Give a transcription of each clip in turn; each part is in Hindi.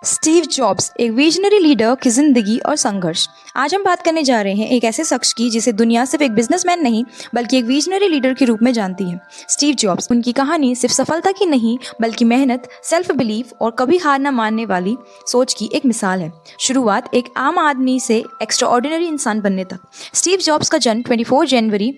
स्टीव जॉब्स एक विजनरी लीडर की जिंदगी और संघर्ष। आज हम बात करने जा रहे हैं एक ऐसे शख्स की जिसे दुनिया सिर्फ एक बिजनेसमैन नहीं बल्कि एक विजनरी लीडर के रूप में जानती है। Steve jobs. उनकी कहानी सिर्फ सफलता की नहीं बल्कि मेहनत, सेल्फ बिलीफ और कभी हार न मानने वाली सोच की एक मिसाल है। शुरुआत एक आम आदमी से एक्स्ट्रा ऑर्डिनरी इंसान बनने तक। स्टीव जॉब्स का जन्म 24 जनवरी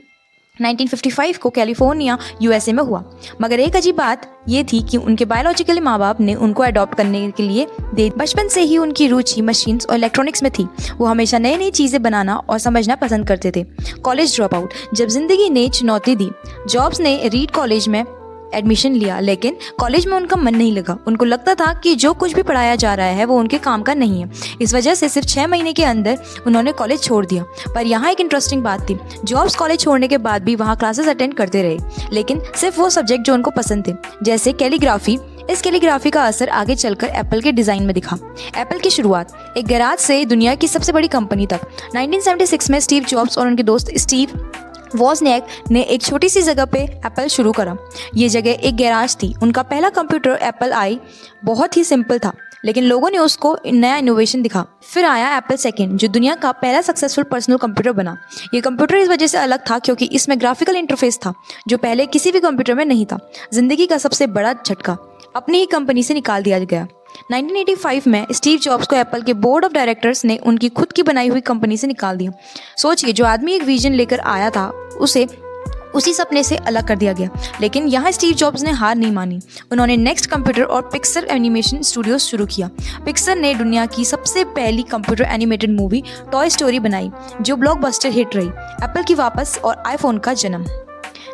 1955 को कैलिफोर्निया यूएसए में हुआ। मगर एक अजीब बात ये थी कि उनके बायोलॉजिकली माँ बाप ने उनको अडॉप्ट करने के लिए दे। बचपन से ही उनकी रुचि मशीन्स और इलेक्ट्रॉनिक्स में थी। वो हमेशा नई नई चीज़ें बनाना और समझना पसंद करते थे। College drop out. जब जिंदगी ने चुनौती दी, जॉब्स ने रीड कॉलेज में एडमिशन लिया, लेकिन कॉलेज में उनका मन नहीं लगा। उनको लगता था कि जो कुछ भी पढ़ाया जा रहा है वो उनके काम का नहीं है। इस वजह से सिर्फ 6 महीने के अंदर उन्होंने कॉलेज छोड़ दिया। पर यहाँ एक इंटरेस्टिंग बात थी, जॉब्स कॉलेज छोड़ने के बाद भी वहाँ क्लासेस अटेंड करते रहे, लेकिन सिर्फ वो सब्जेक्ट जो उनको पसंद थे, जैसे कैलीग्राफी। इस कैलीग्राफी का असर आगे चलकर एप्पल के डिज़ाइन में दिखा। एप्पल की शुरुआत एक गैराज से दुनिया की सबसे बड़ी कंपनी तक। 1976 में स्टीव जॉब्स और उनके दोस्त स्टीव वॉजनियाक ने एक छोटी सी जगह पे एप्पल शुरू करा। ये जगह एक गैराज थी। उनका पहला कंप्यूटर एप्पल आई बहुत ही सिंपल था, लेकिन लोगों ने उसको नया इनोवेशन दिखा। फिर आया एप्पल सेकेंड, जो दुनिया का पहला सक्सेसफुल पर्सनल कंप्यूटर बना। ये कंप्यूटर इस वजह से अलग था क्योंकि इसमें ग्राफिकल इंटरफेस था जो पहले किसी भी कंप्यूटर में नहीं था। जिंदगी का सबसे बड़ा झटका अपनी ही कंपनी से निकाल दिया गया। 1985 में स्टीव जॉब्स को एप्पल के बोर्ड ऑफ डायरेक्टर्स ने उनकी खुद की बनाई हुई कंपनी से निकाल दिया। सोचिए, जो आदमी एक विजन लेकर आया था उसे उसी सपने से अलग कर दिया गया। लेकिन यहाँ स्टीव जॉब्स ने हार नहीं मानी। उन्होंने नेक्स्ट कंप्यूटर और पिक्सर एनिमेशन स्टूडियोज शुरू किया। पिक्सर ने दुनिया की सबसे पहली computer animated movie toy story बनाई, जो ब्लॉकबस्टर हिट रही। एप्पल की वापस और आईफोन का जन्म।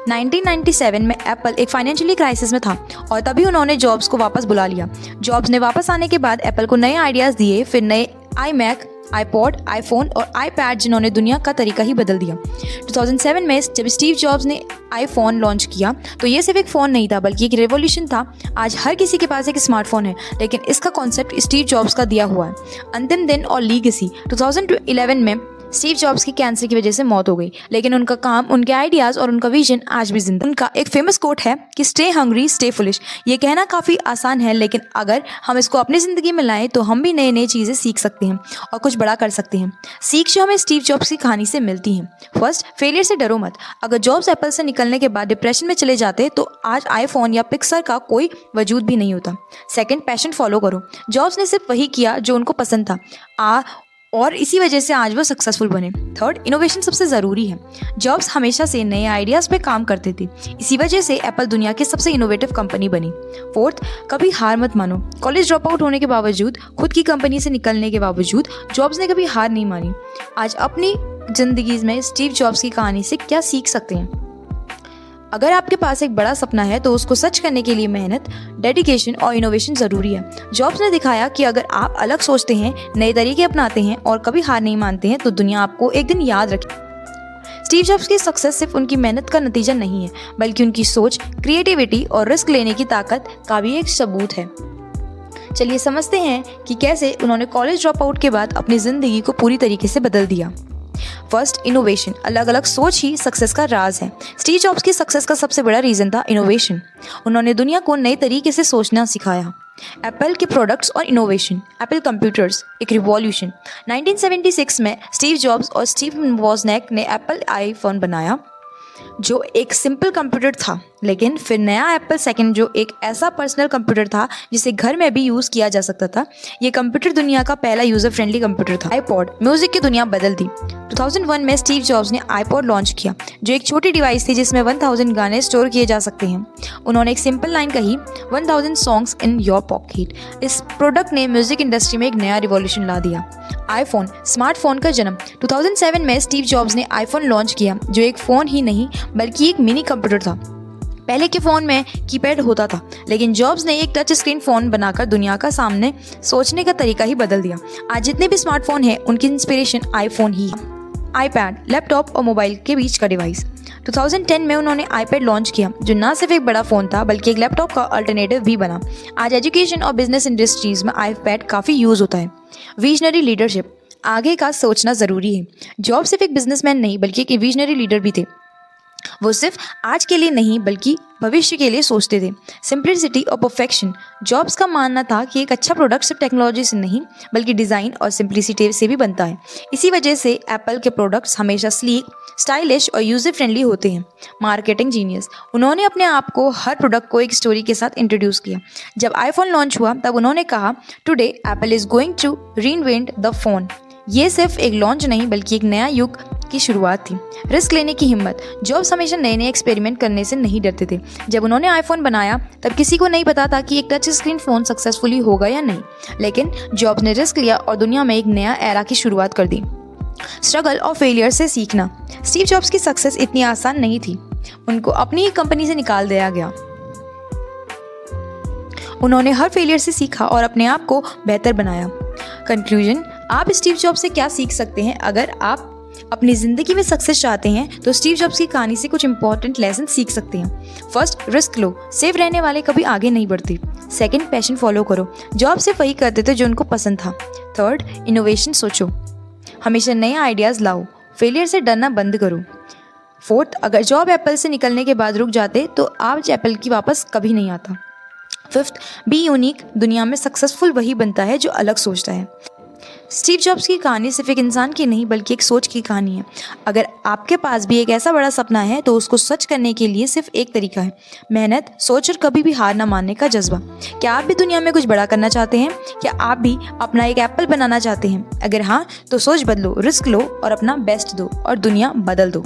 1997 में एप्पल एक फाइनेंशियली क्राइसिस में था और तभी उन्होंने जॉब्स को वापस बुला लिया। जॉब्स ने वापस आने के बाद एप्पल को नए आइडियाज़ दिए, फिर नए iMac, आईपॉड, आईफोन और आईपैड, जिन्होंने दुनिया का तरीका ही बदल दिया। 2007 में जब स्टीव जॉब्स ने आईफोन लॉन्च किया तो ये सिर्फ एक फ़ोन नहीं था बल्कि एक रेवोल्यूशन था। आज हर किसी के पास एक स्मार्टफोन है, लेकिन इसका कॉन्सेप्ट स्टीव जॉब्स का दिया हुआ है। अंतिम दिन और लीगेसी। 2011 में स्टीव जॉब्स की कैंसर की वजह से मौत हो गई, लेकिन उनका काम, उनके आइडियाज़ और उनका विजन आज भी जिंदा। उनका एक फेमस कोट है कि स्टे हंग्री स्टे फुलिश। ये कहना काफ़ी आसान है, लेकिन अगर हम इसको अपनी ज़िंदगी में लाएं तो हम भी नई नई चीज़ें सीख सकते हैं और कुछ बड़ा कर सकते हैं। सीख जो हमें स्टीव जॉब्स की कहानी से मिलती हैं। फर्स्ट, फेलियर से डरो मत। अगर जॉब्स एप्पल से निकलने के बाद डिप्रेशन में चले जाते तो आज आईफोन या पिक्सर का कोई वजूद भी नहीं होता। सेकेंड, पैशन फॉलो करो। जॉब्स ने सिर्फ वही किया जो उनको पसंद था और इसी वजह से आज वो सक्सेसफुल बने। थर्ड, इनोवेशन सबसे ज़रूरी है। जॉब्स हमेशा से नए आइडियाज़ पे काम करते थे, इसी वजह से एप्पल दुनिया की सबसे इनोवेटिव कंपनी बनी। फोर्थ, कभी हार मत मानो। कॉलेज ड्रॉप आउट होने के बावजूद, खुद की कंपनी से निकलने के बावजूद जॉब्स ने कभी हार नहीं मानी। आज अपनी ज़िंदगी में स्टीव जॉब्स की कहानी से क्या सीख सकते हैं? अगर आपके पास एक बड़ा सपना है तो उसको सच करने के लिए मेहनत, डेडिकेशन और इनोवेशन ज़रूरी है। जॉब्स ने दिखाया कि अगर आप अलग सोचते हैं, नए तरीके अपनाते हैं और कभी हार नहीं मानते हैं तो दुनिया आपको एक दिन याद रखेगी। स्टीव जॉब्स की सक्सेस सिर्फ उनकी मेहनत का नतीजा नहीं है, बल्कि उनकी सोच, क्रिएटिविटी और रिस्क लेने की ताकत का भी एक सबूत है। चलिए समझते हैं कि कैसे उन्होंने कॉलेज ड्रॉप आउट के बाद अपनी ज़िंदगी को पूरी तरीके से बदल दिया। First, innovation. अलग अलग सोच ही सक्सेस का राज है। स्टीव जॉब्स की सक्सेस का सबसे बड़ा रीज़न था इनोवेशन। उन्होंने दुनिया को नए तरीके से सोचना सिखाया। एप्पल के प्रोडक्ट्स और इनोवेशन। एप्पल कंप्यूटर्स एक रिवॉल्यूशन। 1976 में स्टीव जॉब्स और स्टीव वॉजनियाक ने एप्पल आईफोन बनाया, जो एक सिंपल कंप्यूटर था। लेकिन फिर नया एप्पल सेकेंड, जो एक ऐसा पर्सनल कंप्यूटर था जिसे घर में भी यूज़ किया जा सकता था। ये कंप्यूटर दुनिया का पहला यूज़र फ्रेंडली कंप्यूटर था। आईपॉड, म्यूज़िक की दुनिया बदल दी। 2001 में स्टीव जॉब्स ने आईपॉड लॉन्च किया, जो एक छोटी डिवाइस थी जिसमें 1000 गाने स्टोर किए जा सकते हैं। उन्होंने एक सिंपल लाइन कही, 1000 सॉन्ग्स इन योर पॉकेट। इस प्रोडक्ट ने म्यूज़िक इंडस्ट्री में एक नया रिवॉल्यूशन ला दिया। आईफोन, स्मार्टफोन का जन्म। 2007 में स्टीव जॉब्स ने आईफोन लॉन्च किया, जो एक फ़ोन ही नहीं बल्कि एक मिनी कंप्यूटर था। पहले के फ़ोन में कीपैड होता था, लेकिन जॉब्स ने एक टच स्क्रीन फ़ोन बनाकर दुनिया का सामने सोचने का तरीका ही बदल दिया। आज जितने भी स्मार्टफोन हैं उनकी इंस्पिरेशन आईफोन ही है। आईपैड, लैपटॉप और मोबाइल के बीच का डिवाइस। 2010 में उन्होंने आईपैड लॉन्च किया, जो ना सिर्फ एक बड़ा फ़ोन था बल्कि एक लैपटॉप का अल्टरनेटिव भी बना। आज एजुकेशन और बिजनेस इंडस्ट्रीज़ में आईपैड काफ़ी यूज़ होता है। विजनरी लीडरशिप, आगे का सोचना ज़रूरी है। जॉब सिर्फ एक बिजनेसमैन नहीं बल्कि एक विजनरी लीडर भी थे। वो सिर्फ आज के लिए नहीं बल्कि भविष्य के लिए सोचते थे। सिंप्लिसिटी और परफेक्शन। जॉब्स का मानना था कि एक अच्छा प्रोडक्ट सिर्फ टेक्नोलॉजी से नहीं बल्कि डिज़ाइन और सिंप्लिसिटी से भी बनता है। इसी वजह से एप्पल के प्रोडक्ट्स हमेशा स्लीक, स्टाइलिश और यूज़र फ्रेंडली होते हैं। Marketing genius. उन्होंने अपने आप को हर प्रोडक्ट को एक स्टोरी के साथ इंट्रोड्यूस किया। जब आईफोन लॉन्च हुआ तब उन्होंने कहा, today Apple is going to reinvent the phone. ये सिर्फ एक लॉन्च नहीं बल्कि एक नया युग की शुरुआत थी। रिस्क लेने की हिम्मत। जॉब्स हमेशा नए नए एक्सपेरिमेंट करने से नहीं डरते थे। जब उन्होंने आईफोन बनाया तब किसी को नहीं पता था कि एक टच स्क्रीन फ़ोन सक्सेसफुली होगा या नहीं, लेकिन जॉब्स ने रिस्क लिया और दुनिया में एक नया एरा की शुरुआत कर दी। स्ट्रगल और फेलियर से सीखना। स्टीव जॉब्स की सक्सेस इतनी आसान नहीं थी। उनको अपनी ही कंपनी से निकाल दिया गया। उन्होंने हर फेलियर से सीखा और अपने आप को बेहतर बनाया। कंक्लूजन। आप स्टीव जॉब्स से क्या सीख सकते हैं? अगर आप अपनी ज़िंदगी में सक्सेस चाहते हैं तो स्टीव जॉब्स की कहानी से कुछ इंपॉर्टेंट लेसन सीख सकते हैं। फर्स्ट, रिस्क लो। सेफ रहने वाले कभी आगे नहीं बढ़ते। सेकंड, पैशन फॉलो करो। जॉब सिर्फ वही करते थे जो उनको पसंद था। थर्ड, इनोवेशन सोचो। हमेशा नए आइडियाज़ लाओ। फेलियर से डरना बंद करो। फोर्थ, अगर जॉब एप्पल से निकलने के बाद रुक जाते तो आज एप्पल की वापस कभी नहीं आता। Fifth, be unique. दुनिया में सक्सेसफुल वही बनता है जो अलग सोचता है। स्टीव जॉब्स की कहानी सिर्फ एक इंसान की नहीं बल्कि एक सोच की कहानी है। अगर आपके पास भी एक ऐसा बड़ा सपना है तो उसको सच करने के लिए सिर्फ एक तरीका है, मेहनत, सोच और कभी भी हार ना मानने का जज्बा। क्या आप भी दुनिया में कुछ बड़ा करना चाहते हैं? क्या आप भी अपना एक एप्पल बनाना चाहते हैं? अगर हाँ तो सोच बदलो, रिस्क लो और अपना बेस्ट दो और दुनिया बदल दो।